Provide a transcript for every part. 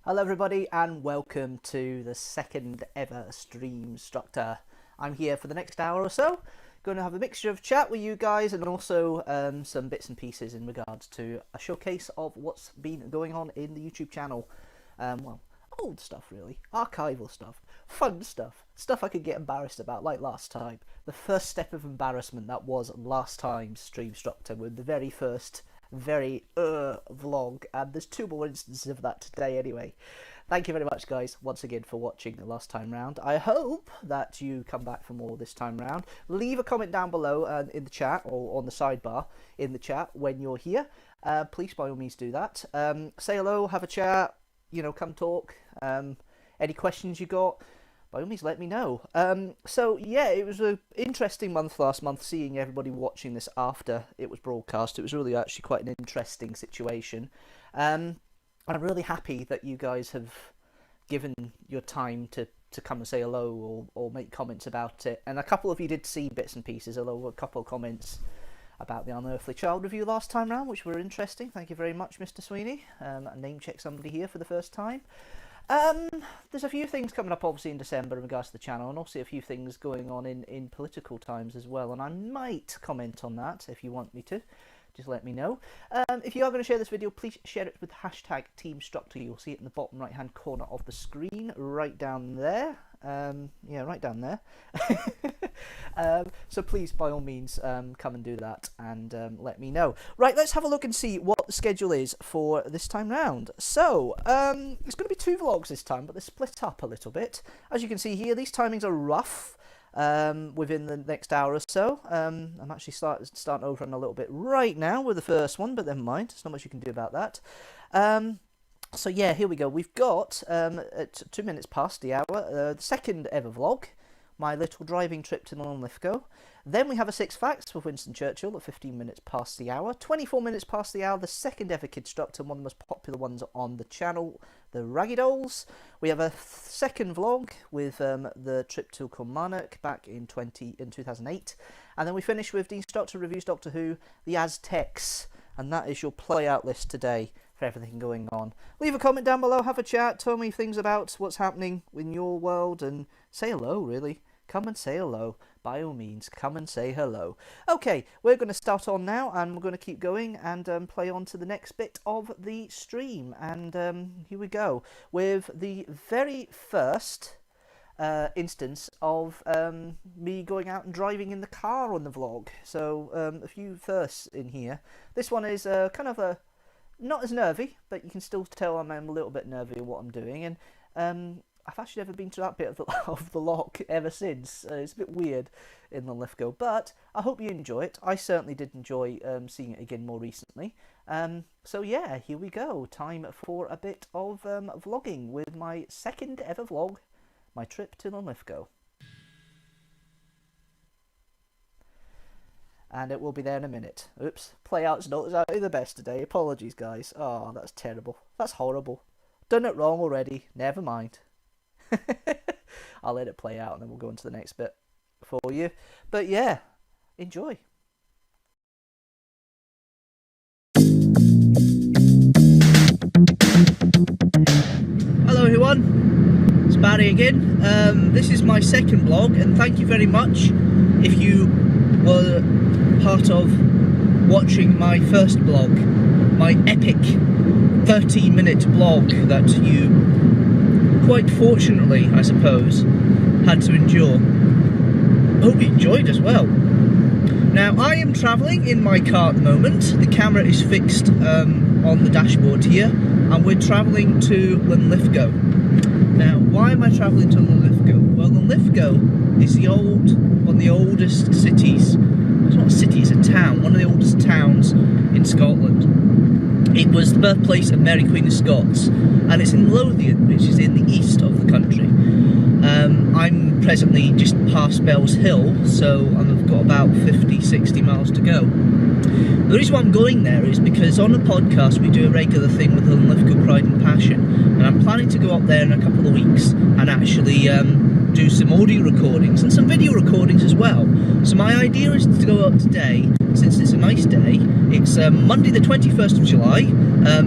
Hello everybody and welcome to the second ever Streamstructor. I'm here for the next hour or so, going to have a mixture of chat with you guys and also some bits and pieces in regards to a showcase of what's been going on in the YouTube channel. Well, old stuff really, archival stuff, fun stuff, stuff I could get embarrassed about like last time. The first step of embarrassment that was last time's Streamstructor with the very first vlog, and there's two more instances of that today anyway. Thank you very much guys once again for watching the last time round. I hope that you come back for more this time round. Leave a comment down below in the chat or on the sidebar in the chat when you're here. Please by all means do that. Say hello, have a chat, you know, come talk. Any questions you got, by all means let me know. So yeah, it was an interesting month last month, seeing everybody watching this after it was broadcast. It was really actually quite an interesting situation. And I'm really happy that you guys have given your time to come and say hello or make comments about it. And a couple of you did see bits and pieces, although a couple of comments about the Unearthly Child review last time round, which were interesting. Thank you very much, Mr. Sweeney. Name check somebody here for the first time. There's a few things coming up obviously in December in regards to the channel, and also a few things going on in political times as well, and I might comment on that if you want me to. Just let me know. If you are going to share this video, please share it with hashtag Teamstructor. You'll see it in the bottom right hand corner of the screen, right down there. Yeah, right down there. So please, by all means, come and do that and let me know. Right, let's have a look and see what the schedule is for this time round. So, it's going to be 2 vlogs this time, but they're split up a little bit. As you can see here, these timings are rough. Within the next hour or so. I'm actually starting over on a little bit right now with the first one, but never mind, there's not much you can do about that. So yeah, here we go. We've got at 2 minutes past the hour, the second ever vlog, my little driving trip to Lithgow. Then we have a 6 Facts with Winston Churchill at 15 minutes past the hour. 24 minutes past the hour, the second ever Kidstructor, one of the most popular ones on the channel, the Raggy Dolls. We have a second vlog with the trip to Kilmarnock back in 2008. And then we finish with Deanstructor reviews Doctor Who, the Aztecs. And that is your play out list today for everything going on. Leave a comment down below, have a chat, tell me things about what's happening in your world, and say hello, really. Come and say hello. By all means, come and say hello. Okay, we're going to start on now, and we're going to keep going and play on to the next bit of the stream. And here we go with the very first instance of me going out and driving in the car on the vlog. So a few firsts in here. This one is kind of a not as nervy, but you can still tell I'm a little bit nervy of what I'm doing. And I've actually never been to that bit of the lock ever since. It's a bit weird in the Lithgow, but I hope you enjoy it. I certainly did enjoy seeing it again more recently. So yeah, here we go. Time for a bit of vlogging with my second ever vlog, my trip to the Lithgow. And it will be there in a minute. Oops, playout's not exactly the best today. Apologies, guys. Oh, that's terrible. That's horrible. Done it wrong already. Never mind. I'll let it play out and then we'll go into the next bit for you. But yeah, enjoy. Hello everyone, it's Barry again. This is my second vlog, and thank you very much if you were part of watching my first vlog, my epic 30-minute vlog that you quite fortunately, I suppose, had to endure. Hope you enjoyed as well. Now, I am travelling in my car at the moment. The camera is fixed on the dashboard here, and we're travelling to Lithgow. Now, why am I travelling to Lithgow? Well, Lithgow is one of the oldest cities. It's not a city, it's a town. One of the oldest towns in Scotland. It was the birthplace of Mary Queen of Scots, and it's in Lothian, which is in the east of the country. I'm presently just past Bell's Hill, so I've got about 50-60 miles to go. The reason why I'm going there is because on the podcast we do a regular thing with the Lithgow Pride and Passion, and I'm planning to go up there in a couple of weeks and actually do some audio recordings and some video recordings as well. So my idea is to go up today, since it's a nice day. It's Monday the 21st of July.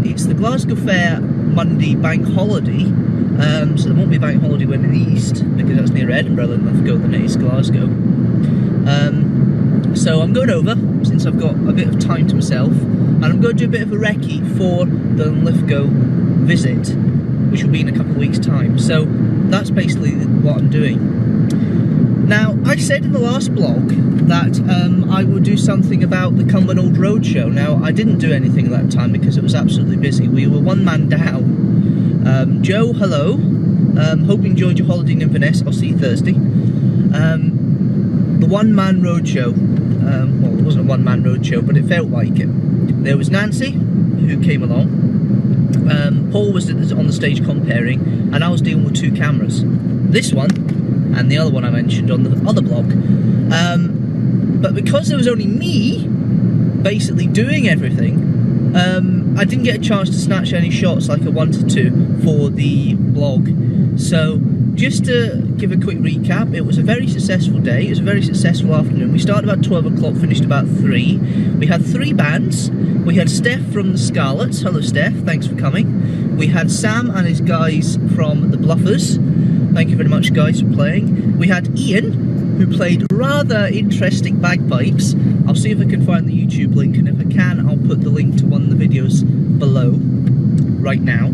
It's the Glasgow Fair Monday bank holiday. So there won't be a bank holiday when in the east, because that's near Edinburgh and Lithgow than it is Glasgow. So I'm going over, since I've got a bit of time to myself, and I'm going to do a bit of a recce for the Lithgow visit, which will be in a couple of weeks' time. So that's basically what I'm doing. Now, I said in the last blog that I would do something about the Cumbernauld Roadshow. Now, I didn't do anything at that time because it was absolutely busy. We were one man down. Joe, hello. Hope you enjoyed your holiday in Inverness. I'll see you Thursday. The one-man roadshow. Well, it wasn't a one-man roadshow, but it felt like it. There was Nancy, who came along. Paul was on the stage comparing, and I was dealing with 2 cameras. This one, and the other one I mentioned on the other blog. But because there was only me, basically doing everything, I didn't get a chance to snatch any shots like I wanted to for the blog. So, just to give a quick recap, it was a very successful day, it was a very successful afternoon. We started about 12 o'clock, finished about 3. We had 3 bands. We had Steph from the Scarlets. Hello Steph, thanks for coming. We had Sam and his guys from the Bluffers. Thank you very much guys for playing. We had Ian, who played rather interesting bagpipes. I'll see if I can find the YouTube link, and if I can, I'll put the link to one of the videos below, right now,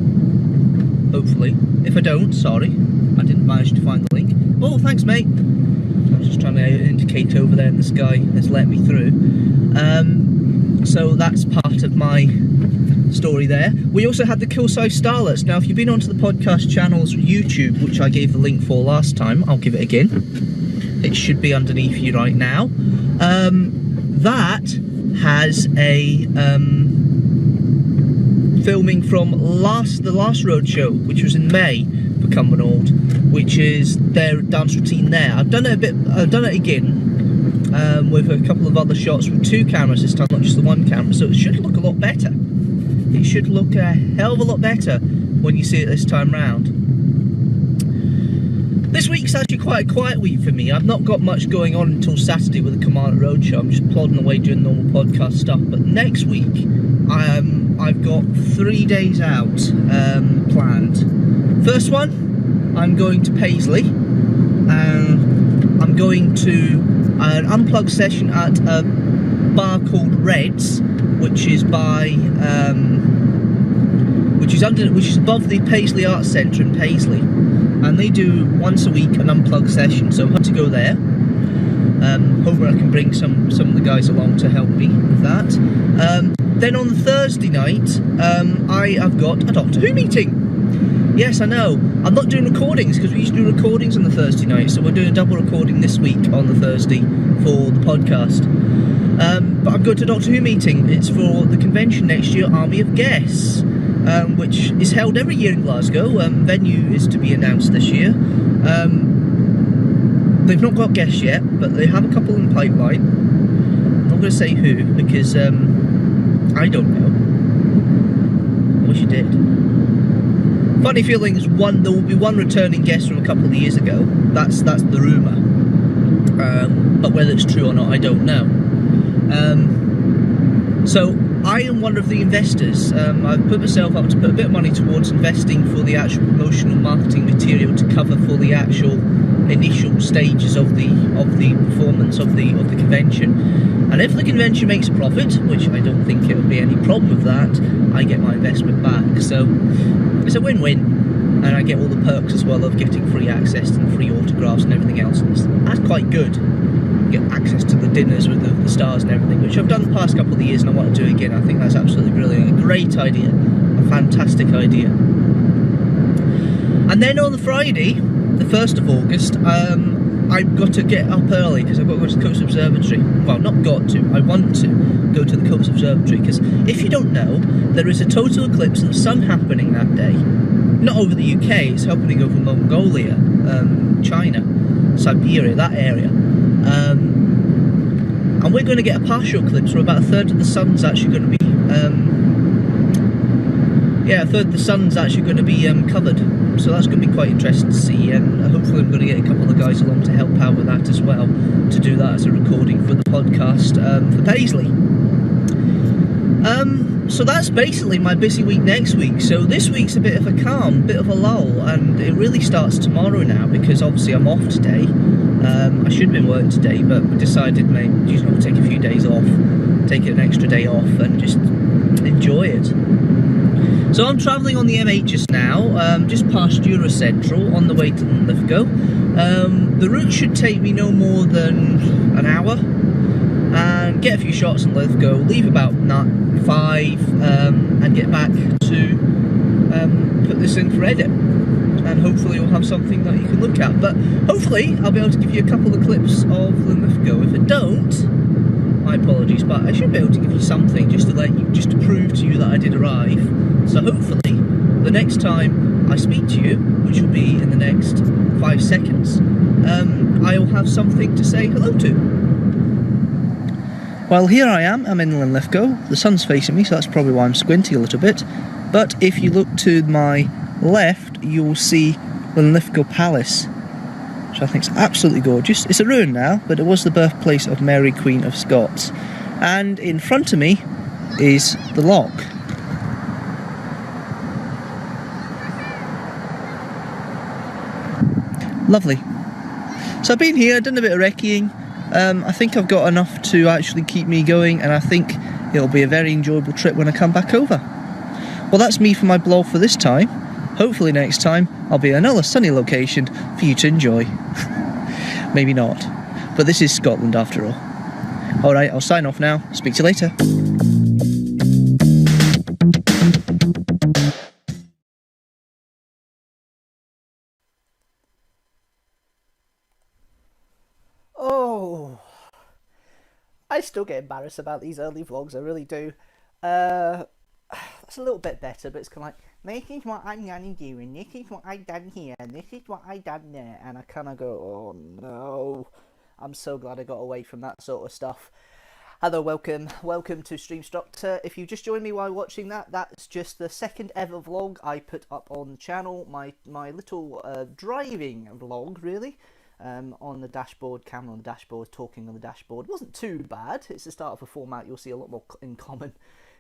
hopefully. If I don't, sorry, I didn't manage to find the link. Oh, thanks mate. I was just trying to indicate over there and this guy has let me through. So that's part of my story there. We also had the Kill-Size Starlets. Now, if you've been onto the podcast channel's YouTube, which I gave the link for last time, I'll give it again. It should be underneath you right now. That has a filming from the last roadshow, which was in May for Cumbernauld, which is their dance routine there. I've done it again. With a couple of other shots with 2 cameras this time, not just the 1 camera, so it should look a lot better. It should look a hell of a lot better when you see it this time round. This week's actually quite a quiet week for me. I've not got much going on until Saturday with the Commander Roadshow. I'm just plodding away doing normal podcast stuff, but next week I've got 3 days out planned. First one, I'm going to Paisley, and I'm going to an unplugged session at a bar called Red's, which is by which is above the Paisley Arts Centre in Paisley, and they do once a week an unplugged session. So I'm going to go there. Hopefully I can bring some of the guys along to help me with that. Then on the Thursday night, I have got a Doctor Who meeting. Yes, I know. I'm not doing recordings because we used to do recordings on the Thursday night, so we're doing a double recording this week on the Thursday for the podcast. But I'm going to a Doctor Who meeting. It's for the convention next year, Army of Guests, which is held every year in Glasgow. Venue is to be announced this year. They've not got guests yet, but they have a couple in the pipeline. I'm not going to say who because I don't know. I wish you did. Funny feeling is there will be one returning guest from a couple of years ago. That's the rumour. But whether it's true or not, I don't know. So I am one of the investors. I've put myself up to put a bit of money towards investing for the actual promotional marketing material to cover for the actual initial stages of the performance of the convention. And if the convention makes a profit, which I don't think it will be any problem with that, I get my investment back. So it's a win-win, and I get all the perks as well of getting free access and free autographs and everything else. That's quite good. Get access to the dinners with the stars and everything, which I've done the past couple of years and I want to do again. I think that's absolutely brilliant. A great idea. A fantastic idea. And then on the Friday, the 1st of August, I've got to get up early because I've got to go to the Coast Observatory. Well, not got to, I want to go to the Coast Observatory because if you don't know, there is a total eclipse of the sun happening that day. Not over the UK, it's happening over Mongolia, China, Siberia, that area. And we're going to get a partial eclipse where about a third of the sun's actually going to be a third of the sun's actually going to be covered. So that's going to be quite interesting to see, and hopefully I'm going to get a couple of guys along to help out with that as well, to do that as a recording for the podcast for Paisley. So that's basically my busy week next week. So this week's a bit of a calm, bit of a lull, and it really starts tomorrow now because obviously I'm off today. I should have been working today, but we decided maybe just not to take a few days off, take an extra day off and just enjoy it. So I'm travelling on the M8 just now, just past Eurocentral on the way to Linlithgow. The route should take me no more than an hour, and get a few shots in Linlithgow, leave about 5, and get back to put this in for edit. And hopefully we'll have something that you can look at. But hopefully I'll be able to give you a couple of clips of Linlithgow. If I don't, my apologies, but I should be able to give you something just to prove to you that I did arrive. So hopefully, the next time I speak to you, which will be in the next 5 seconds, I'll have something to say hello to. Well, here I am, I'm in Linlithgow. The sun's facing me, so that's probably why I'm squinting a little bit. But if you look to my left, you'll see Linlithgow Palace, which I think is absolutely gorgeous. It's a ruin now, but it was the birthplace of Mary, Queen of Scots. And in front of me is the loch. Lovely. So I've been here, done a bit of recceing. I think I've got enough to actually keep me going, and I think it'll be a very enjoyable trip when I come back over. Well, that's me for my blog for this time. Hopefully next time I'll be at another sunny location for you to enjoy. Maybe not, but this is Scotland after all. Alright, I'll sign off now. Speak to you later. Oh, I still get embarrassed about these early vlogs, I really do. That's a little bit better, but it's kind of like, this is what I'm gonna do, and this is what I done here, and this is what I done there, and I kind of go, oh no. I'm so glad I got away from that sort of stuff. Hello, welcome to Streamstructor. If you just joined me while watching that, that's just the second ever vlog I put up on the channel, my little driving vlog, really. On the dashboard, camera on the dashboard, talking on the dashboard. It wasn't too bad. It's the start of a format you'll see a lot more in common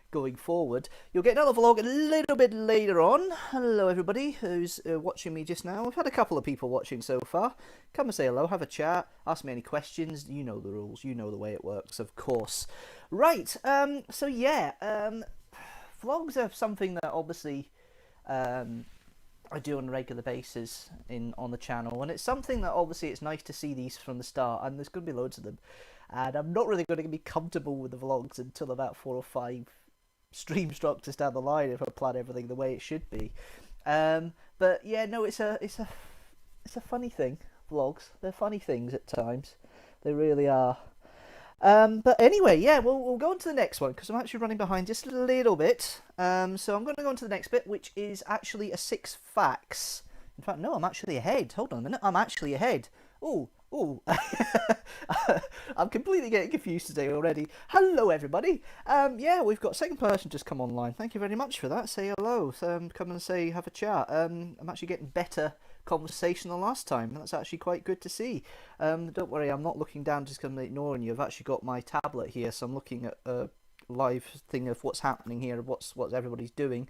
going forward. You'll get another vlog a little bit later on. Hello everybody who's watching me just now. We've had a couple of people watching so far. Come and say hello, have a chat, ask me any questions. You know the rules, you know the way it works, of course. Right, so yeah, vlogs are something that obviously I do on a regular basis on the channel, and it's something that obviously it's nice to see these from the start, and there's going to be loads of them, and I'm not really going to be comfortable with the vlogs until about 4 or 5 Streamstructors down the line if I plan everything the way it should be. But yeah, no, it's a funny thing. Vlogs, they're funny things at times, they really are. But anyway, yeah, we'll go on to the next one because I'm actually running behind just a little bit. So I'm going to go on to the next bit, which is actually a 6 facts. In fact, no, I'm actually ahead. Hold on a minute, I'm actually ahead. Oh, I'm completely getting confused today already. Hello, everybody. Yeah, we've got a second person just come online. Thank you very much for that. Say hello. Come and say have a chat. I'm actually getting better conversation than last time. That's actually quite good to see. Don't worry, I'm not looking down just because I'm ignoring you. I've actually got my tablet here, so I'm looking at a live thing of what's happening here, of what everybody's doing.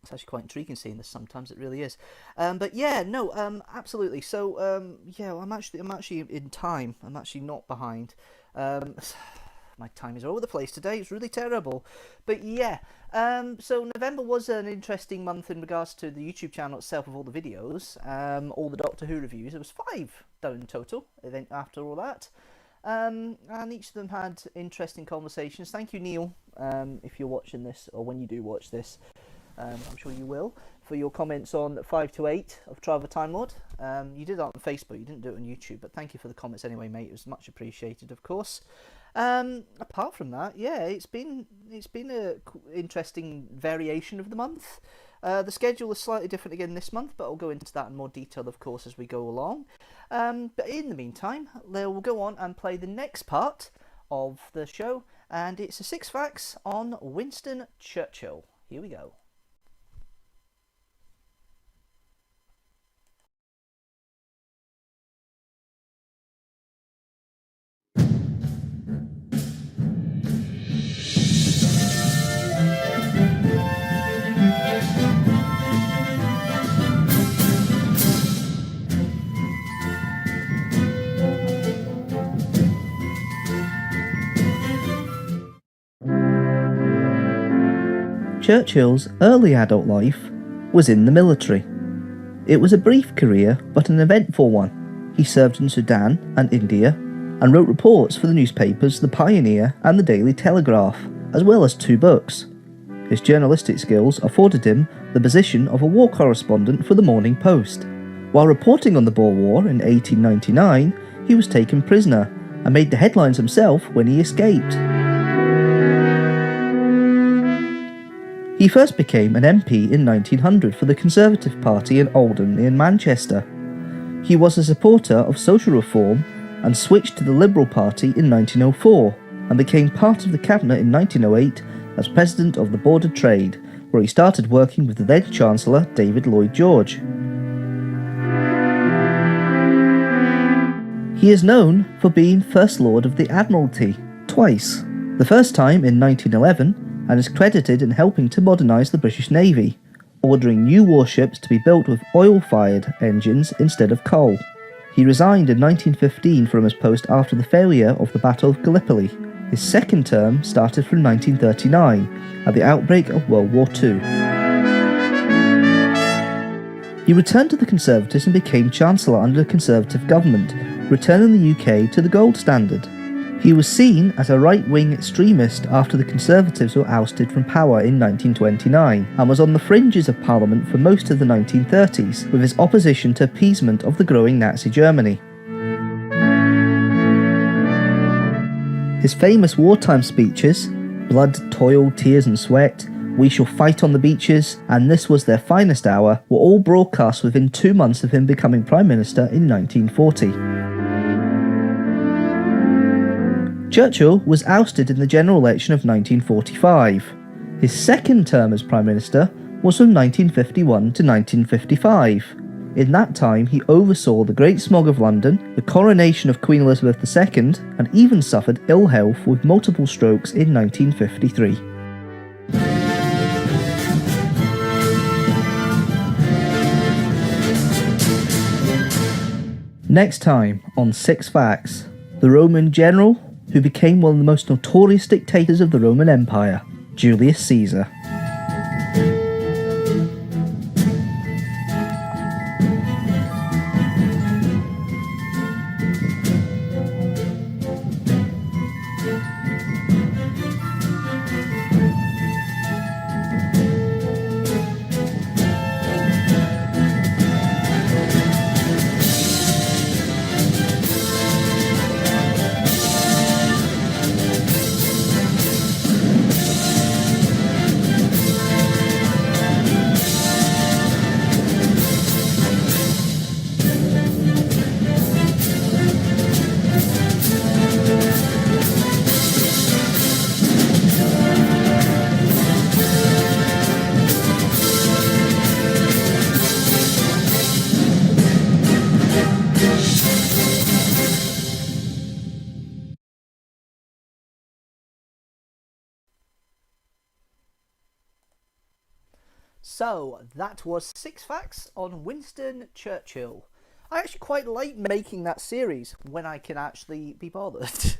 It's actually quite intriguing seeing this sometimes, it really is. But yeah, no, absolutely. So yeah, I'm actually in time. I'm actually not behind. My time is all over the place today. It's really terrible. But yeah, so November was an interesting month in regards to the YouTube channel itself of all the videos, all the Doctor Who reviews. There was 5 done in total after all that. And each of them had interesting conversations. Thank you, Neil, if you're watching this, or when you do watch this. I'm sure you will, for your comments on 5 to 8 of Trial of a Time Lord. You did that on Facebook, you didn't do it on YouTube, but thank you for the comments anyway, mate. It was much appreciated, of course. Apart from that, yeah, it's been a interesting variation of the month. The schedule is slightly different again this month, but I'll go into that in more detail, of course, as we go along. But in the meantime, we'll go on and play the next part of the show, and it's a 6 facts on Winston Churchill. Here we go. Churchill's early adult life was in the military. It was a brief career, but an eventful one. He served in Sudan and India, and wrote reports for the newspapers The Pioneer and the Daily Telegraph, as well as 2 books. His journalistic skills afforded him the position of a war correspondent for the Morning Post. While reporting on the Boer War in 1899, he was taken prisoner and made the headlines himself when he escaped. He first became an MP in 1900 for the Conservative Party in Oldham in Manchester. He was a supporter of social reform and switched to the Liberal Party in 1904 and became part of the cabinet in 1908 as President of the Board of Trade, where he started working with the then Chancellor David Lloyd George. He is known for being First Lord of the Admiralty twice, the first time in 1911, and is credited in helping to modernise the British Navy, ordering new warships to be built with oil-fired engines instead of coal. He resigned in 1915 from his post after the failure of the Battle of Gallipoli. His second term started from 1939, at the outbreak of World War II. He returned to the Conservatives and became Chancellor under a Conservative government, returning the UK to the gold standard. He was seen as a right-wing extremist after the Conservatives were ousted from power in 1929, and was on the fringes of Parliament for most of the 1930s, with his opposition to appeasement of the growing Nazi Germany. His famous wartime speeches, Blood, Toil, Tears and Sweat, We Shall Fight on the Beaches, and This Was Their Finest Hour, were all broadcast within 2 months of him becoming Prime Minister in 1940. Churchill was ousted in the general election of 1945. His second term as Prime Minister was from 1951 to 1955. In that time he oversaw the Great Smog of London, the coronation of Queen Elizabeth II, and even suffered ill health with multiple strokes in 1953. Next time on 6 Facts, the Roman general who became one of the most notorious dictators of the Roman Empire, Julius Caesar. So that was 6 Facts on Winston Churchill. I actually quite like making that series when I can actually be bothered.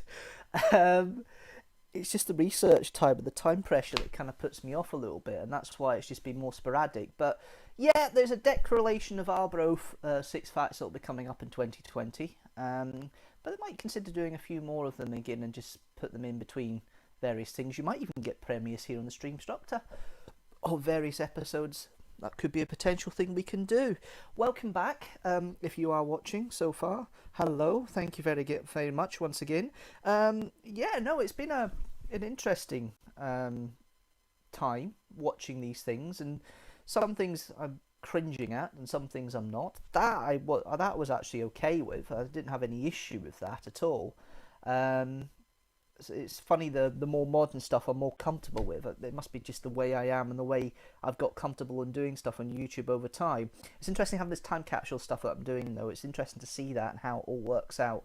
It's just the research time and the time pressure that kind of puts me off a little bit, and that's why it's just been more sporadic. But yeah, there's a declaration of Arbroath 6 Facts that will be coming up in 2020. But I might consider doing a few more of them again and just put them in between various things. You might even get premieres here on the Streamstructor of various episodes. That could be a potential thing we can do. Welcome back, if you are watching so far. Hello, thank you very much once again. Yeah, no, it's been an interesting time watching these things, and some things I'm cringing at, and some things I'm not. That was actually okay with. I didn't have any issue with that at all. It's funny, the more modern stuff I'm more comfortable with. It must be just the way I am and the way I've got comfortable in doing stuff on YouTube over time. It's interesting having this time capsule stuff that I'm doing, though. It's interesting to see that and how it all works out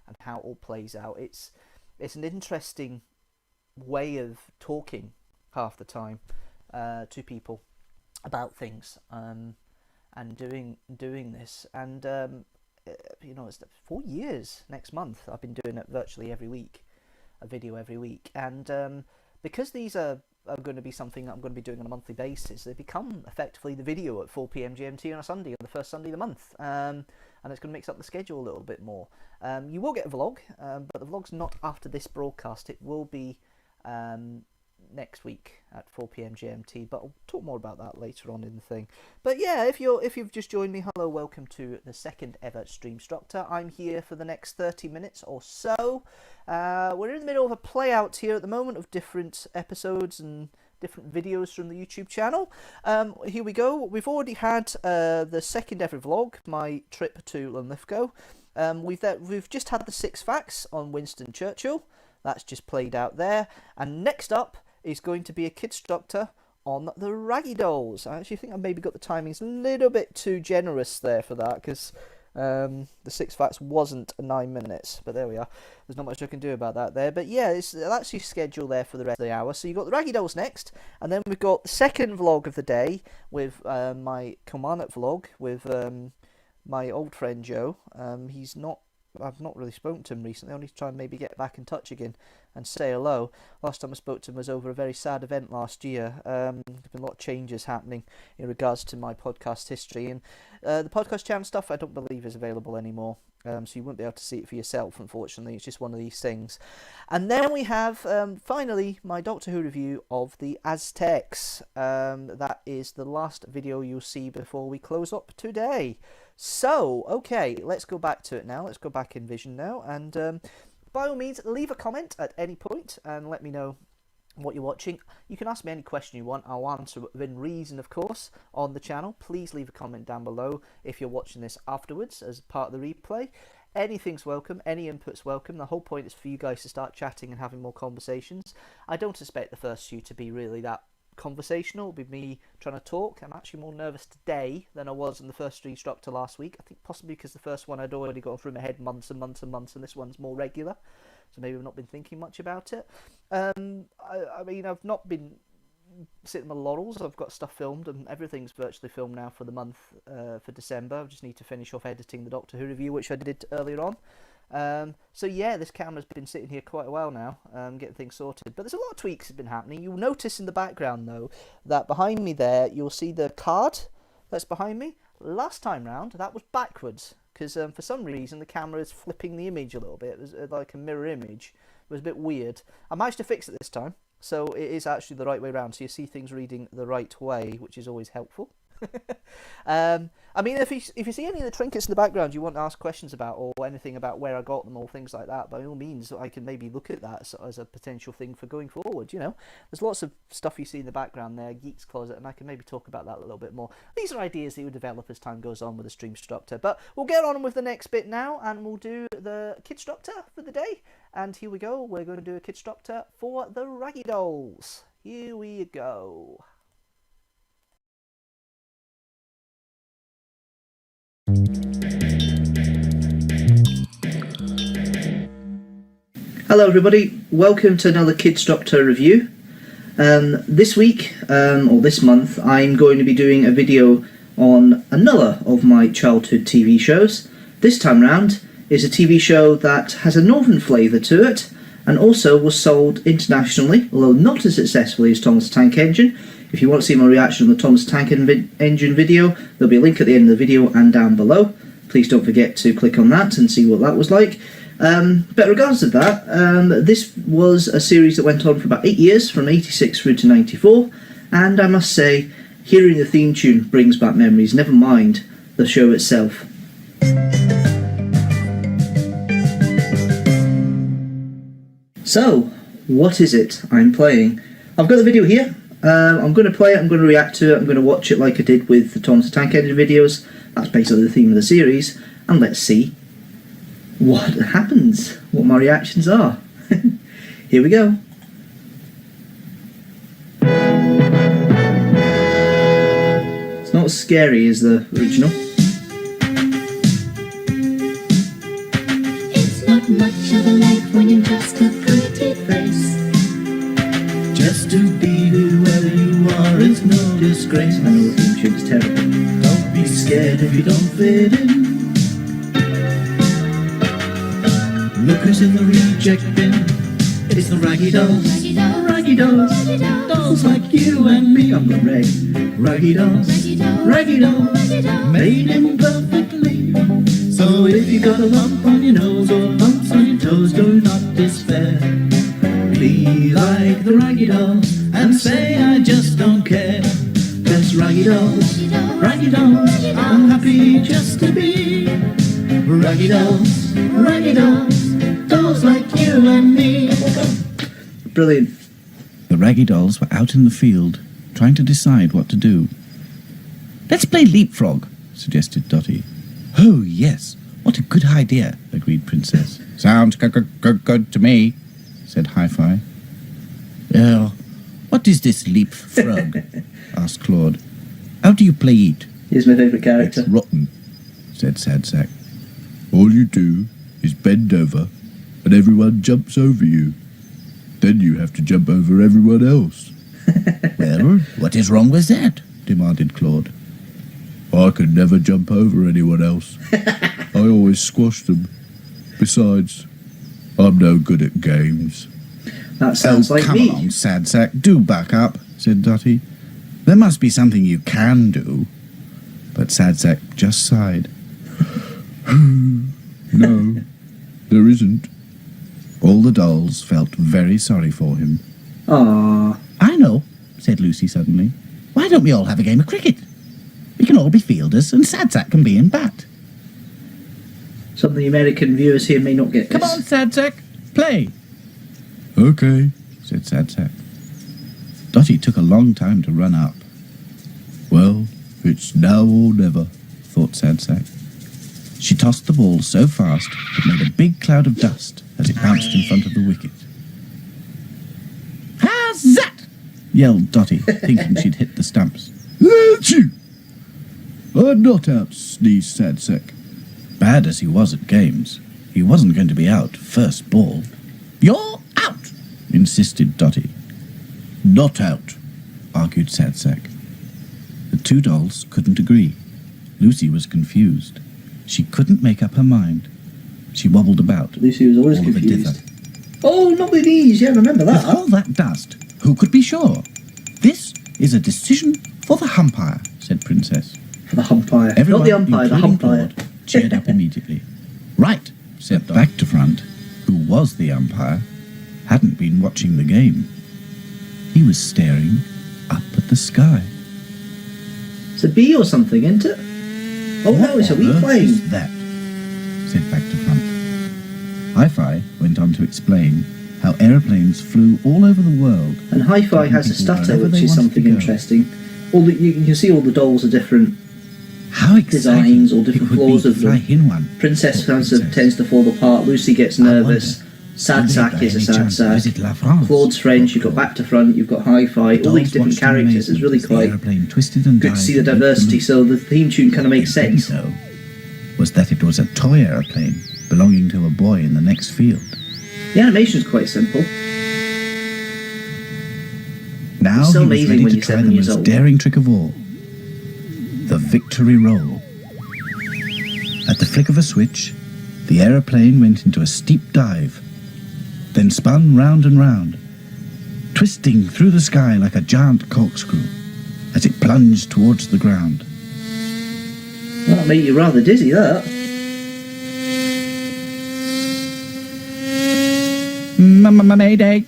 and how it all plays out. It's an interesting way of talking half the time to people about things and doing this. And it's 4 years next month. I've been doing it virtually every week. A video every week, and because these are going to be something I'm going to be doing on a monthly basis, they become effectively the video at 4 p.m. GMT on a Sunday, on the first Sunday of the month, and it's going to mix up the schedule a little bit more. You will get a vlog, but the vlog's not after this broadcast. It will be next week at 4 p.m. GMT, but I'll talk more about that later on in the thing. But yeah, if you've just joined me, hello, welcome to the second ever Streamstructor. I'm here for the next 30 minutes or so. We're in the middle of a play out here at the moment of different episodes and different videos from the YouTube channel. Here we go. We've already had the second ever vlog, my trip to Linlithgow. We've just had the 6 facts on Winston Churchill. That's just played out there. And next up is going to be a Kidstructor on the Raggy Dolls. I actually think I maybe got the timings a little bit too generous there for that, because the 6 facts wasn't 9 minutes. But there we are. There's not much I can do about that there. But yeah, that's your schedule there for the rest of the hour. So you've got the Raggy Dolls next. And then we've got the second vlog of the day with my Kilmarnock vlog with my old friend Joe. I've not really spoken to him recently. I need to try and maybe get back in touch again and say hello. Last time I spoke to him was over a very sad event last year. There's been a lot of changes happening in regards to my podcast history, and the podcast channel stuff I don't believe is available anymore. So you won't be able to see it for yourself, unfortunately. It's just one of these things. And then we have, finally, my Doctor Who review of the Aztecs. That is the last video you'll see before we close up today. So, okay, let's go back to it now. Let's go back in Vision now. And by all means, leave a comment at any point and let me know what you're watching. You can ask me any question you want. I'll answer within reason, of course, on the channel. Please leave a comment down below if you're watching this afterwards as part of the replay. Anything's welcome, any input's welcome. The whole point is for you guys to start chatting and having more conversations. I don't suspect the first few to be really that conversational. It'll be me trying to talk. I'm actually more nervous today than I was in the first Streamstructor last week. I think possibly because the first one I'd already gone through my head months and months and months, and this one's more regular. So maybe I've not been thinking much about it. I mean, I've not been sitting on my laurels. I've got stuff filmed and everything's virtually filmed now for the month for December. I just need to finish off editing the Doctor Who review, which I did earlier on. So yeah, this camera's been sitting here quite a while now, getting things sorted. But there's a lot of tweaks that have been happening. You'll notice in the background, though, that behind me there, you'll see the card that's behind me. Last time round, that was backwards, because for some reason the camera is flipping the image a little bit. It was like a mirror image. It was a bit weird. I managed to fix it this time, so it is actually the right way around. So you see things reading the right way, which is always helpful. I mean, if you see any of the trinkets in the background you want to ask questions about, or anything about where I got them, or things like that, by all means, I can maybe look at that as a potential thing for going forward. You know, there's lots of stuff you see in the background there, Geek's Closet, and I can maybe talk about that a little bit more. These are ideas that you develop as time goes on with the Streamstructor. But we'll get on with the next bit now, and we'll do the Kidstructor for the day. And here we go. We're going to do a Kidstructor for the Raggy Dolls. Here we go. Hello everybody, welcome to another Kidstructor review. This week, or this month, I'm going to be doing a video on another of my childhood TV shows. This time round is a TV show that has a northern flavour to it, and also was sold internationally, although not as successfully as Thomas the Tank Engine. If you want to see my reaction on the Thomas the Tank Engine video, there'll be a link at the end of the video and down below. Please don't forget to click on that and see what that was like. But regardless of that, this was a series that went on for about 8 years, from 86 through to 94, and I must say, hearing the theme tune brings back memories, never mind the show itself. So, what is it I'm playing? I've got the video here. I'm going to play it, I'm going to react to it, I'm going to watch it like I did with the Thomas the Tank Engine videos. That's basically the theme of the series, and let's see what happens, what my reactions are. Here we go. It's not as scary as the original. It's not much of a life when you're just a pretty face. Just to be whoever you are is no disgrace. I know the theme tune's terrible. Don't be scared if you don't fit in. Look who's in the reject bin. It's the Raggy Dolls. Raggy Dolls. Dolls like you and me. I'm not Rag. Raggy Dolls. Raggy Dolls. Made imperfectly. So if you got a lump on your nose or lumps on your toes, do not despair. Be like the Raggy Dolls. and say I just don't care. 'Cause raggy dolls are happy just to be raggy dolls, dolls like you and me. Brilliant. The raggy dolls were out in the field, trying to decide what to do. "Let's play leapfrog," suggested Dotty. "Oh, yes, what a good idea," agreed Princess. "Sounds good to me," said Hi-Fi. "What is this leapfrog?" asked Claude. "How do you play it?" He's my favourite character. "It's rotten," said Sad Sack. "All you do is bend over, and everyone jumps over you. Then you have to jump over everyone else." "Well, what is wrong with that?" demanded Claude. "I can never jump over anyone else. I always squash them. Besides, I'm no good at games." That sounds like come me. on, Sad Sack, do back up," said Dotty. "There must be something you can do." But Sad Sack just sighed. "No, there isn't." All the dolls felt very sorry for him. Aww. "I know," said Lucy suddenly. "Why don't we all have a game of cricket? We can all be fielders and Sad Sack can be in bat." Some of the American viewers here may not get this. "Come on, Sad Sack, play." "OK," said Sad Sack. Dotty took a long time to run up. "Well, it's now or never," thought Sad Sack. She tossed the ball so fast it made a big cloud of dust as it bounced in front of the wicket. "How's that?" yelled Dotty, thinking she'd hit the stumps. "Achoo! I'm not out," sneezed Sad Sack. Bad as he was at games, he wasn't going to be out first ball. "You're out," insisted Dotty. "Not out," argued Sad Sack. The two dolls couldn't agree. Lucy was confused. She couldn't make up her mind. She wobbled about. Lucy was always all of a confused. dither. Oh, not with these. Yeah, remember With that. all that dust, who could be sure? "This is a decision for the umpire," said Princess. For the umpire. Everyone, Not the umpire, the including umpire. Claude, cheered up immediately. "Right," said Back to Front, who was the umpire, hadn't been watching the game. He was staring up at the sky. It's a bee or something, isn't it? Oh no, it's a wheat What plane. is that?" said Back to Front. Hi-Fi went on to explain how aeroplanes flew all over the world. And Hi-Fi has a People stutter, wherever which they is wanted something to go. interesting. You can see all the dolls are different. How exciting! Designs or different it would flaws be of to fly them. in one. Princess thought kind of Princess. tends to fall apart. Lucy gets I nervous. wonder, Sad do they Sack by is a any sad chance sack. visit La France? Claude's friends, you've got Back to Front, you've got Hi-Fi, all these Dolls different watched in characters. It's amazement really as the quite aeroplane twisted and good to see the dived diversity, beneath so the theme tune kind of makes the moon. sense. Though, was that it was a toy aeroplane belonging to a boy in the next field. The animation's quite simple. Now It's so he was amazing ready when to you're try 7 the years most old. daring trick of all. The victory roll. At the flick of a switch, the aeroplane went into a steep dive, then spun round and round, twisting through the sky like a giant corkscrew as it plunged towards the ground. That'll make you rather dizzy, that. Mayday!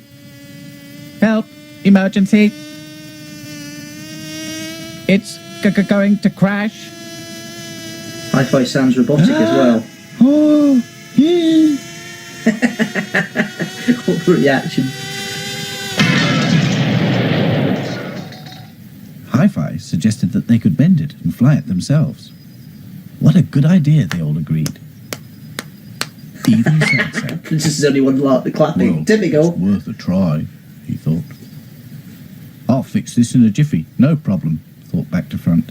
Help! Emergency! It's going to crash! Hi-Fi sounds robotic as well. Oh! Yeah. What a reaction. Hi-Fi suggested that they could bend it and fly it themselves. What a good idea, they all agreed. Even Sad Sack. Princess is only one clapping. Well, Typical. it's worth a try, he thought. I'll fix this in a jiffy, no problem, thought Back to Front.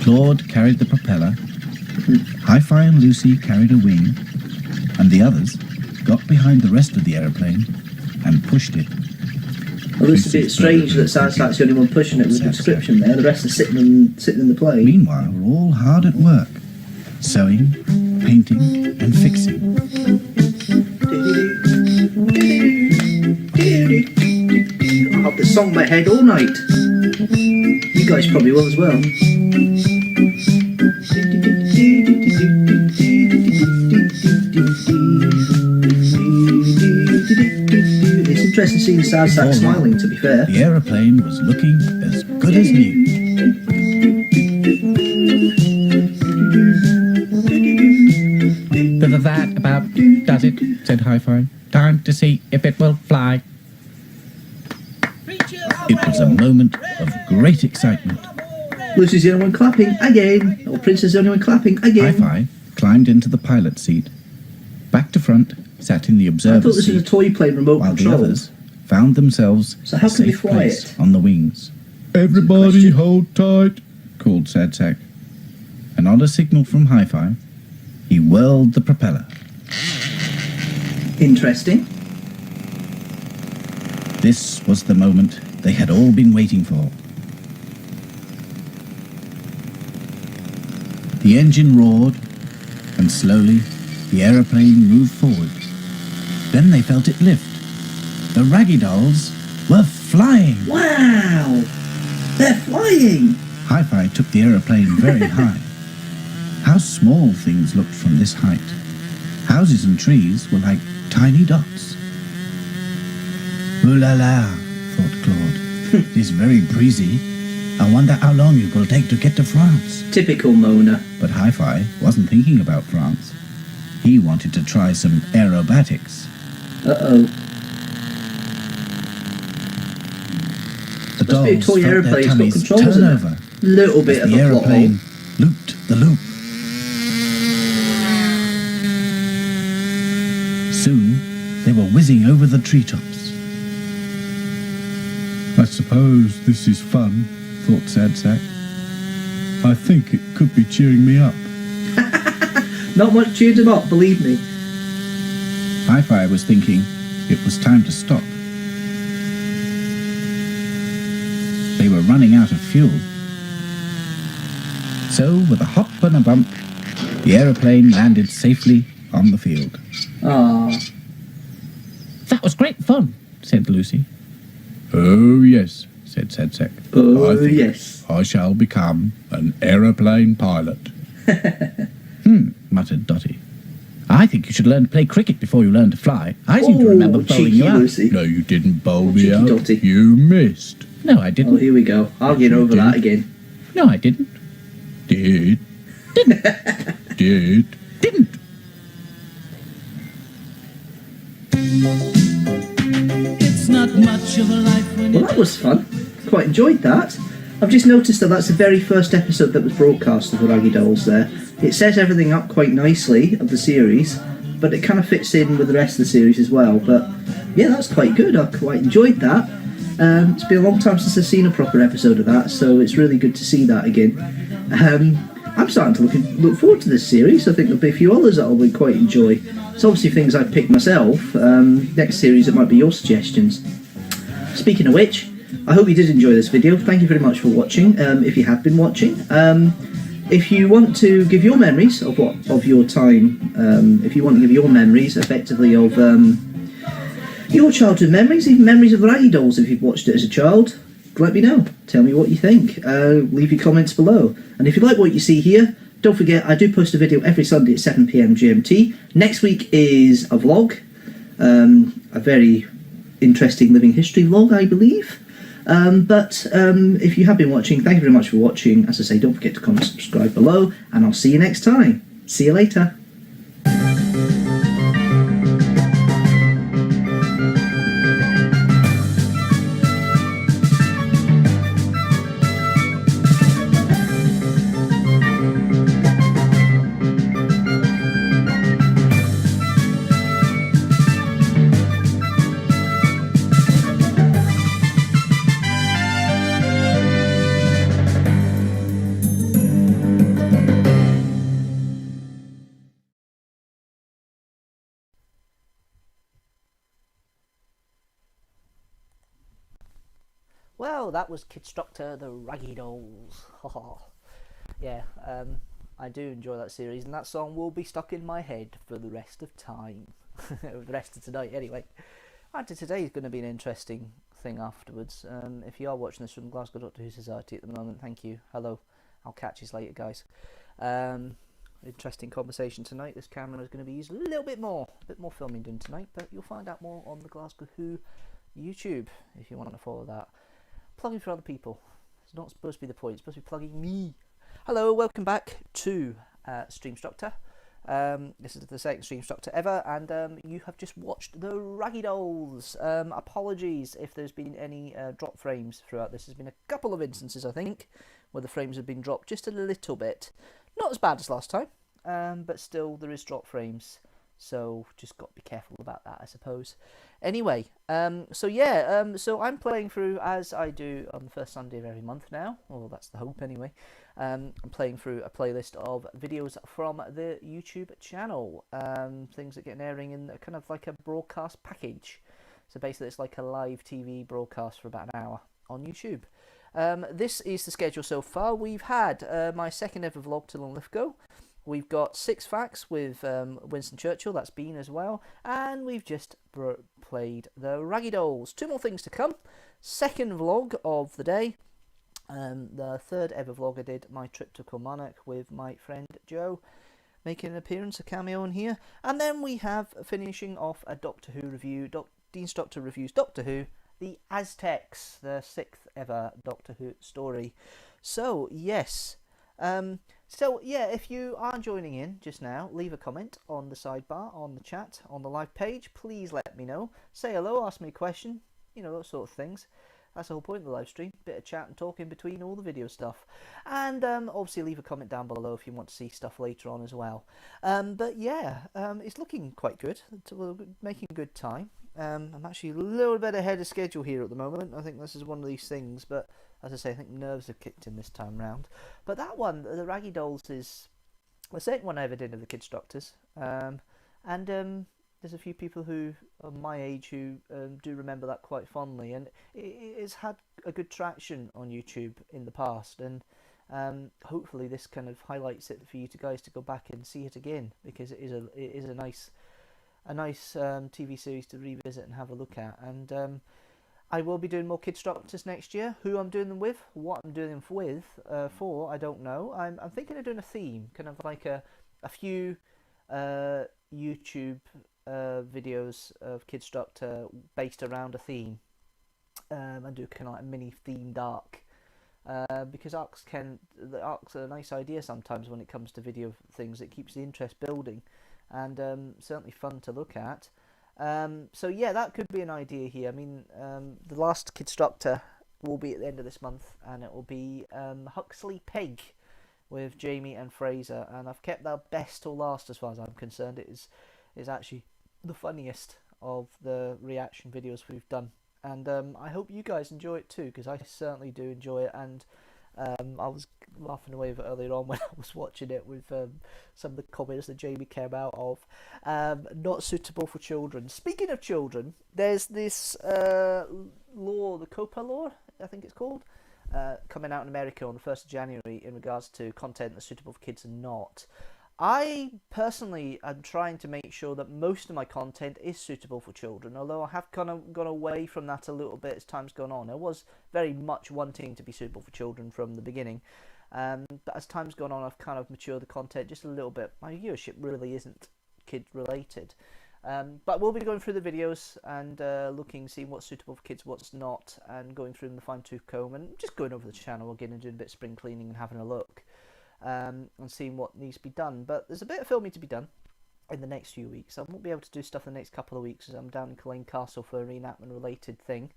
Claude carried the propeller, Hi-Fi and Lucy carried a wing, and the others got behind the rest of the aeroplane and pushed it. Well, it's a bit strange that Sad Sack's the only one pushing it with the description there. The rest are sitting in the plane. Meanwhile, they were all hard at work, sewing, painting, and fixing. I'll have this song in my head all night. You guys probably will as well. It's interesting seeing Sad Sack Before long, smiling, to be fair. The aeroplane was looking as good as new. That about does it, said Hi-Fi. Time to see if it will fly. It was a moment of great excitement. Lucy's the only one clapping again. Or Princess is the only one clapping again. Hi-Fi climbed into the pilot's seat. Back to front, sat in the I thought observer's this was a seat, toy plane remote while the control. others found themselves So how a can we safe fly place it? on the wings. Everybody hold tight, called Sad Sack. And on a signal from Hi-Fi, he whirled the propeller. Interesting. This was the moment they had all been waiting for. The engine roared, and slowly the aeroplane moved forward. Then they felt it lift. The Raggy Dolls were flying! Wow! They're flying! Hi-Fi took the aeroplane very high. How small things looked from this height. Houses and trees were like tiny dots. Ooh la la, thought Claude. It's very breezy. I wonder how long it will take to get to France. Typical Mona. But Hi-Fi wasn't thinking about France. He wanted to try some aerobatics. Uh-oh. The Must be a dolls toy felt their aeroplane, it's got tummies controls turn in it. over Little bit as of the a plot hole. aeroplane looped the loop. Soon, they were whizzing over the treetops. I suppose this is fun, thought Sad Sack. I think it could be cheering me up. Not much cheered him up, believe me. Hi-Fi was thinking it was time to stop. They were running out of fuel. So, with a hop and a bump, the aeroplane landed safely on the field. Ah, That was great fun, said Lucy. Oh, yes, said Sad Sack. oh I think yes. I shall become an aeroplane pilot. Muttered Dotty. I think you should learn to play cricket before you learn to fly. I seem to remember bowling cheeky you out. Lucy. No, you didn't bowl me Cheeky out. Dotty. You missed. No, I Oh, didn't. here we go. I'll get you over that did. again. No, I didn't. Did. Did. Didn't. It's not much of a life when Well, that was fun. Quite enjoyed that. I've just noticed that that's the very first episode that was broadcast of the Raggy Dolls there. It sets everything up quite nicely of the series, but it kind of fits in with the rest of the series as well. But yeah, that's quite good. I quite enjoyed that. It's been a long time since I've seen a proper episode of that, so it's really good to see that again. I'm starting to look forward to this series. I think there'll be a few others that I'll quite enjoy. It's obviously things I've picked myself. Next series it might be your suggestions. Speaking of which, I hope you did enjoy this video. Thank you very much for watching, if you have been watching. If you want to give your memories of your time, if you want to give your memories effectively of your childhood memories, even memories of Raggy Dolls if you've watched it as a child, let me know. Tell me what you think. Leave your comments below. And if you like what you see here, don't forget I do post a video every Sunday at 7 PM GMT. Next week is a vlog, a very interesting living history vlog, I believe. But if you have been watching, thank you very much for watching. As I say, don't forget to comment and subscribe below, and I'll see you next time. See you later. Well, that was Kidstructor, the Raggy Dolls. Yeah, I do enjoy that series, and that song will be stuck in my head for the rest of time. The rest of tonight, anyway. Actually, today is going to be an interesting thing afterwards. If you are watching this from Glasgow Doctor Who Society at the moment, thank you. Hello. I'll catch you later, guys. Interesting conversation tonight. This camera is going to be used a little bit more filming done tonight, but you'll find out more on the Glasgow Who YouTube, if you want to follow that. Plugging for other people. It's not supposed to be the point, it's supposed to be plugging me. Hello, welcome back to Streamstructor. This is the second Streamstructor ever, and you have just watched the Raggy Dolls. Apologies if there's been any drop frames throughout this. There's been a couple of instances, I think, where the frames have been dropped just a little bit. Not as bad as last time, but still there is drop frames. So just got to be careful about that, I suppose. Anyway, so I'm playing through, as I do on the first Sunday of every month now. Well, that's the hope anyway. I'm playing through a playlist of videos from the YouTube channel. Things that get airing in kind of like a broadcast package. So basically it's like a live TV broadcast for about an hour on YouTube. This is the schedule so far. We've had my second ever vlog to Lithgow. We've got 6 Facts with Winston Churchill, that's been as well, and we've just played the Raggy Dolls. 2 more things to come. Second vlog of the day, the third ever vlog I did, my trip to Kilmarnock with my friend Joe, making an appearance, a cameo in here, and then we have finishing off a Doctor Who review, Deanstructor reviews Doctor Who, the Aztecs, the 6th ever Doctor Who story. So, yes. If you are joining in just now, leave a comment on the sidebar, on the chat, on the live page. Please let me know. Say hello, ask me a question, you know, those sort of things. That's the whole point of the live stream. Bit of chat and talk in between all the video stuff. And obviously leave a comment down below if you want to see stuff later on as well. It's looking quite good. We're making good time. I'm actually a little bit ahead of schedule here at the moment. I think this is one of these things, but as I say, I think nerves have kicked in this time round. But that one, the Raggy Dolls, is the second one I ever did of the Kidstructors. There's a few people who are my age who do remember that quite fondly, and it's had a good traction on YouTube in the past, and hopefully this kind of highlights it for you guys to go back and see it again, because it is a nice TV series to revisit and have a look at. And I will be doing more Kidstructors next year. Who I'm doing them with, what I'm doing them for, I don't know. I'm thinking of doing a theme, kind of like a few YouTube videos of Kidstructor based around a theme, and do kind of like a mini themed arc. Because arcs are a nice idea sometimes when it comes to video things. It keeps the interest building, and certainly fun to look at. That could be an idea here. I mean, the last Kidstructor will be at the end of this month, and it will be Huxley Peg with Jamie and Fraser, and I've kept that best till last as far as I'm concerned. It is actually the funniest of the reaction videos we've done, and I hope you guys enjoy it too, because I certainly do enjoy it. And I was laughing away with it earlier on when I was watching it with some of the comments that Jamie came out of. Not suitable for children. Speaking of children, there's this law, the COPA law, I think it's called, coming out in America on the 1st of January in regards to content that's suitable for kids and not. I personally am trying to make sure that most of my content is suitable for children, although I have kind of gone away from that a little bit as time's gone on. I was very much wanting to be suitable for children from the beginning, but as time's gone on, I've kind of matured the content just a little bit. My viewership really isn't kid related, but we'll be going through the videos and seeing what's suitable for kids, what's not, and going through them the fine-tooth comb, and just going over the channel again and doing a bit of spring cleaning and having a look. And seeing what needs to be done. But there's a bit of filming to be done in the next few weeks. I won't be able to do stuff in the next couple of weeks as I'm down in Culzean Castle for a reenactment related thing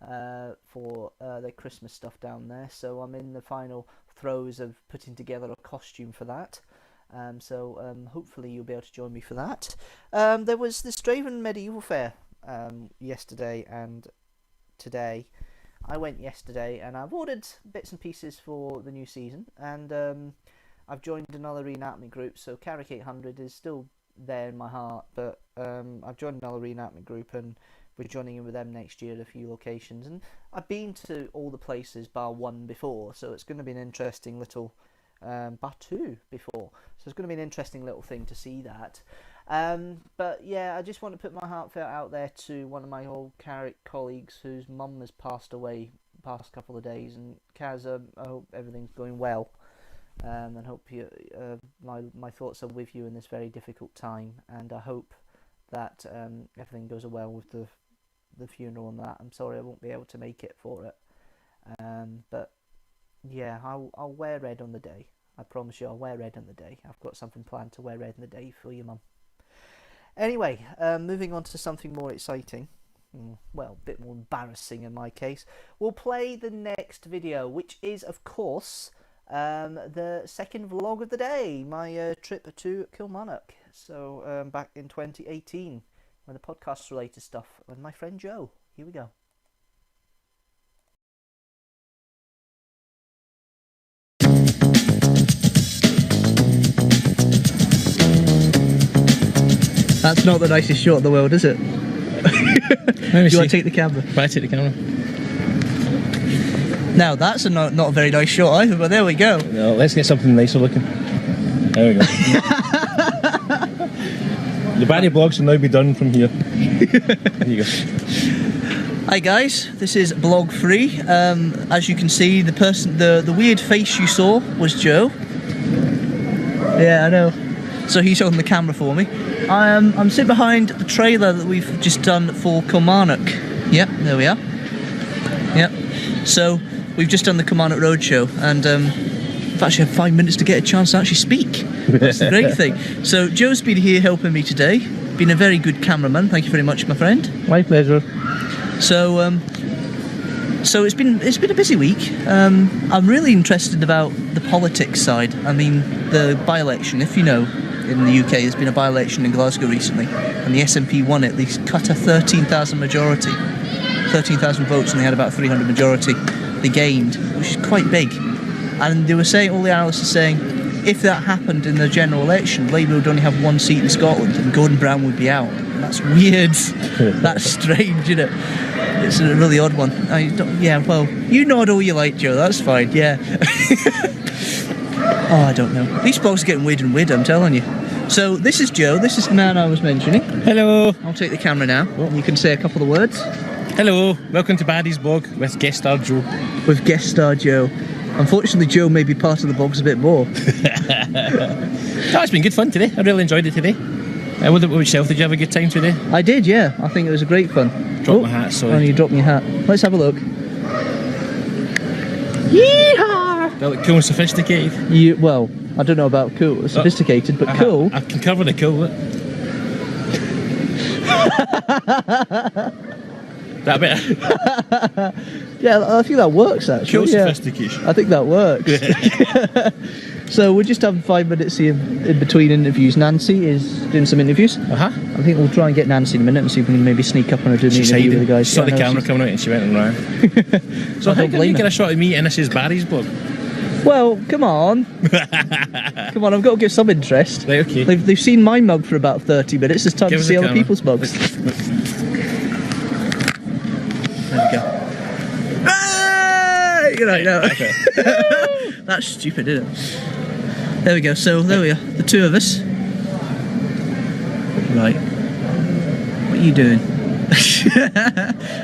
for their Christmas stuff down there. So I'm in the final throes of putting together a costume for that. Hopefully you'll be able to join me for that. There was the Straven Medieval Fair yesterday and today. I went yesterday and I've ordered bits and pieces for the new season, and I've joined another reenactment group. So Carrick 800 is still there in my heart, but I've joined another reenactment group and we're joining in with them next year at a few locations. And I've been to all the places bar one before, so it's going to be an interesting little bar two before, so it's going to be an interesting little thing to see that. But yeah, I just want to put my heartfelt out there to one of my old Carrick colleagues whose mum has passed away the past couple of days, and Kaz, I hope everything's going well, and hope my thoughts are with you in this very difficult time, and I hope that everything goes well with the the funeral and that. I'm sorry I won't be able to make it for it. But yeah, I'll wear red on the day. I promise you, I'll wear red on the day. I've got something planned to wear red on the day for your mum. Anyway, moving on to something more exciting. Well, a bit more embarrassing in my case. We'll play the next video, which is, of course, the second vlog of the day, my trip to Kilmarnock. So, back in 2018, when the podcast-related stuff with my friend Joe. Here we go. That's not the nicest shot in the world, is it? Do you want to take the camera? I take the camera. Now, that's not a very nice shot either, but there we go. No, let's get something nicer looking. There we go. The Barry blogs will now be done from here. There you go. Hi guys, this is blog 3. As you can see, the weird face you saw was Joe. Yeah, I know. So he's holding the camera for me. I'm sitting behind the trailer that we've just done for Kilmarnock. Yep, there we are. Yep. So we've just done the Kilmarnock Roadshow, and I've actually had 5 minutes to get a chance to actually speak. That's the great thing. So Joe's been here helping me today. Been a very good cameraman. Thank you very much, my friend. My pleasure. So it's been a busy week. I'm really interested about the politics side. I mean, the by-election, if you know, in the UK, there's been a by-election in Glasgow recently, and the SNP won it. They cut a 13,000 majority, 13,000 votes, and they had about 300 majority. They gained, which is quite big. And they were saying, all the analysts are saying, if that happened in the general election, Labour would only have 1 seat in Scotland, and Gordon Brown would be out. And that's weird. That's strange, isn't it? It's a really odd one. Yeah, well, you nod all you like, Joe. That's fine. Yeah. Oh, I don't know. These blogs are getting weirder and weirder, I'm telling you. So this is Joe. This is the man I was mentioning. Hello. I'll take the camera now. And you can say a couple of words. Hello. Welcome to Barry's blog with guest star Joe. With guest star Joe. Unfortunately, Joe may be part of the blogs a bit more. Oh, it's been good fun today. I really enjoyed it today. With yourself, did you have a good time today? I did, yeah. I think it was a great fun. Dropped my hat, sorry. Oh, you dropped your hat. Let's have a look. Yeehaw! Do I look cool and sophisticated? Well, I don't know about cool, sophisticated, but cool. I can cover the cool. That better? Yeah, I think that works actually. Cool yeah. sophistication. I think that works. So we're just having 5 minutes here in between interviews. Nancy is doing some interviews. I think we'll try and get Nancy in a minute and see if we can maybe sneak up on her doing the interview with the guys. She saw the camera coming out and she went and ran. So how can you get a shot of me and this is Barry's blog? Well, come on. Come on, I've got to give some interest. Right, okay. They've seen my mug for about 30 minutes. It's time to see other people's mugs. There we go. You know, okay. That's stupid, isn't it? There we go. So there we are, the two of us. Right. What are you doing?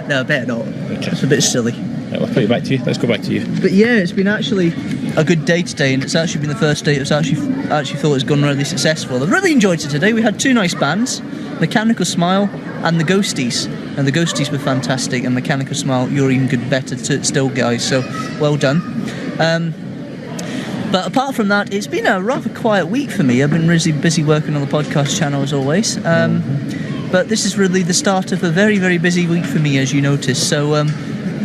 No, I better not. Okay. It's a bit silly. Right, we'll put it back to you. Let's go back to you. But yeah, it's been actually a good day today, and it's actually been the first day. It's actually thought it's gone really successful. I've really enjoyed it today. We had 2 nice bands, Mechanical Smile and the Ghosties. And the Ghosties were fantastic, and Mechanical Smile, you're even good, better still, guys. So well done. But apart from that, it's been a rather quiet week for me. I've been really busy working on the podcast channel as always. But this is really the start of a very, very busy week for me, as you notice. So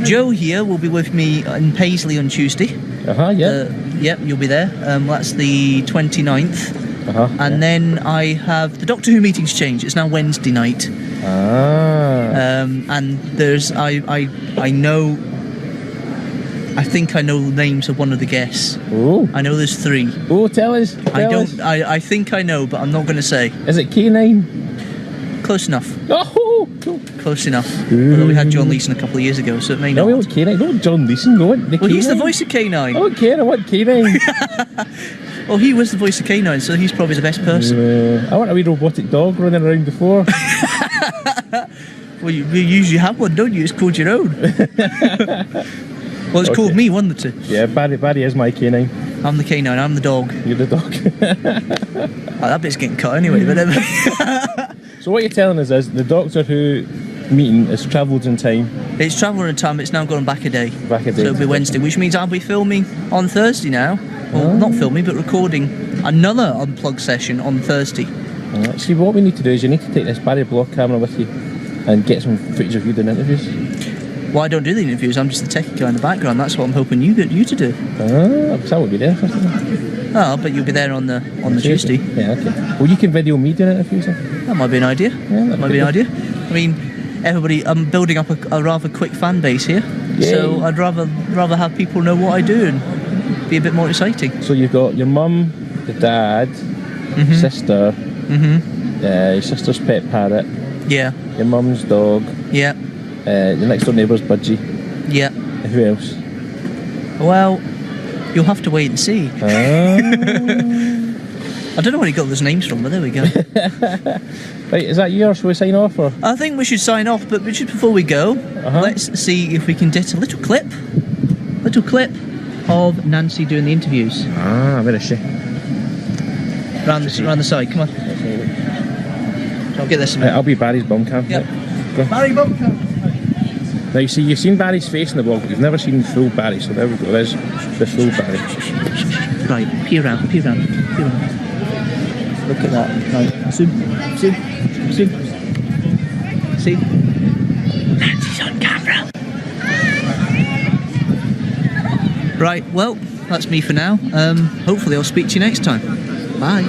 Joe here will be with me in Paisley on Tuesday. Yeah. Yep, you'll be there. That's the 29th. And then I have the Doctor Who meetings change. It's now Wednesday night. And there's I think I know the names of one of the guests. Oh. I know there's 3. Oh, tell us. I think I know, but I'm not going to say. Is it K9? Close enough. Oh, cool. Close enough. Although we had John Leeson a couple of years ago, so it may No, not. we want K9. No, John Leeson. No, the Well, K9. he's the voice of K9. I don't care. I want K9. Well, he was the voice of K9, so he's probably the best person. I want a wee robotic dog running around the floor. Well, you usually have one, don't you? It's called your own. Well, it's called me, one of the 2. Yeah, Barry is my K9. I'm the K9, I'm the dog. You're the dog. Oh, that bit's getting cut anyway, but So what you're telling us is the Doctor Who meeting has travelled in time. It's travelling in time. It's now gone back a day. Back a day. So it'll be Wednesday, which means I'll be filming on Thursday now. Well, not filming, but recording another unplugged session on Thursday. See, what we need to do is you need to take this Barry Block camera with you and get some footage of you doing interviews. Well, I don't do the interviews. I'm just the techie guy in the background. That's what I'm hoping you to do. Because I won't be there first of all. Oh, but you'll be there on the Tuesday. Yeah, okay. Well, you can video me doing interviews then. That might be an idea. Yeah, that might be an idea. I mean, everybody, I'm building up a rather quick fan base here. Yay. So I'd rather have people know what I do and be a bit more exciting. So you've got your mum, your dad, sister, your sister's pet parrot, Yeah. your mum's dog, Yeah. your next door neighbour's budgie. Yeah. Who else? Well, you'll have to wait and see. I don't know where he got those names from, but there we go. Right, is that you, or shall we sign off? Or? I think we should sign off, but just before we go, let's see if we can get a little clip of Nancy doing the interviews. Where is she? Round the side, come on. I'll get this. I'll be Barry's bum cam. Yep. Go. Barry Bumcam. Now you see, you've seen Barry's face in the vlog, but you've never seen full Barry, so there we go, there's the full Barry. Right, peer around. Look at that. Right, zoom. See? Nancy's on camera. Right, well, that's me for now. Hopefully I'll speak to you next time. Bye.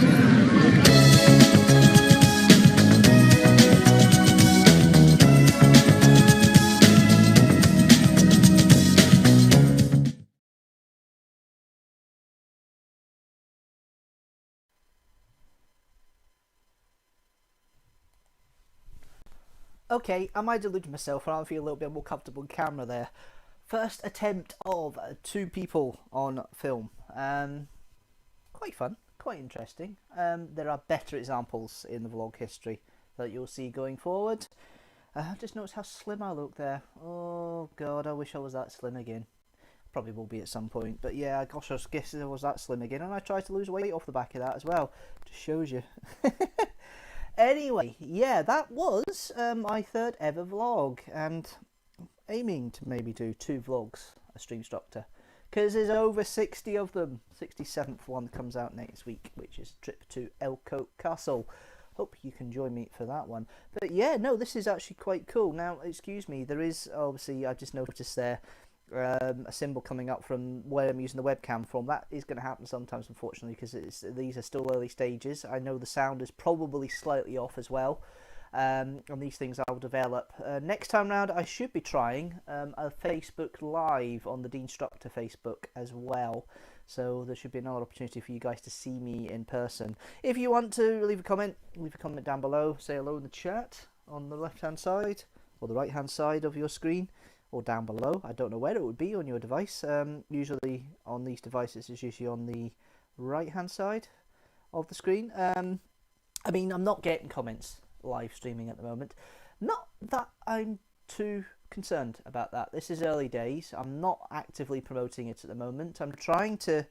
Okay, I might delude myself and I feel a little bit more comfortable in camera there. First attempt of 2 people on film. Quite fun, quite interesting. There are better examples in the vlog history that you'll see going forward. Just notice how slim I look there. Oh god, I wish I was that slim again. Probably will be at some point, but yeah, gosh, I guess I was that slim again, and I tried to lose weight off the back of that as well. Just shows you. Anyway, yeah, that was my 3rd ever vlog, and aiming to maybe do 2 vlogs a Streamstructor, because there's over 60 of them. 67th one comes out next week, which is trip to Elcote Castle. Hope you can join me for that one. But yeah, no, this is actually quite cool. Now, excuse me, there is obviously, I just noticed there, a symbol coming up from where I'm using the webcam from. That is going to happen sometimes, unfortunately, because these are still early stages. I know the sound is probably slightly off as well, and these things I'll develop. Next time round, I should be trying a Facebook Live on the Deanstructor Facebook as well. So there should be another opportunity for you guys to see me in person. If you want to leave a comment down below. Say hello in the chat on the left-hand side or the right-hand side of your screen, or down below. I don't know where it would be on your device. Usually on these devices it's usually on the right hand side of the screen. I mean, I'm not getting comments live streaming at the moment. Not that I'm too concerned about that. This is early days. I'm not actively promoting it at the moment. I'm trying to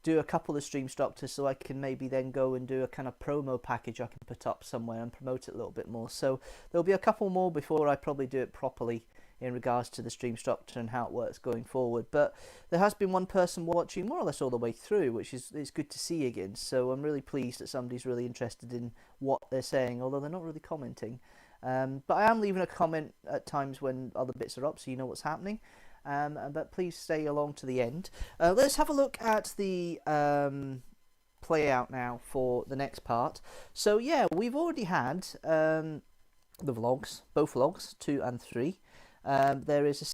do a couple of Streamstructors so I can maybe then go and do a kind of promo package I can put up somewhere and promote it a little bit more. So there'll be a couple more before I probably do it properly in regards to the Streamstructor and how it works going forward. But there has been one person watching more or less all the way through, which is good to see again. So I'm really pleased that somebody's really interested in what they're saying, although they're not really commenting. But I am leaving a comment at times when other bits are up, so you know what's happening. But please stay along to the end. Let's have a look at the play out now for the next part. So yeah, we've already had the vlogs, both vlogs, 2 and 3. There is a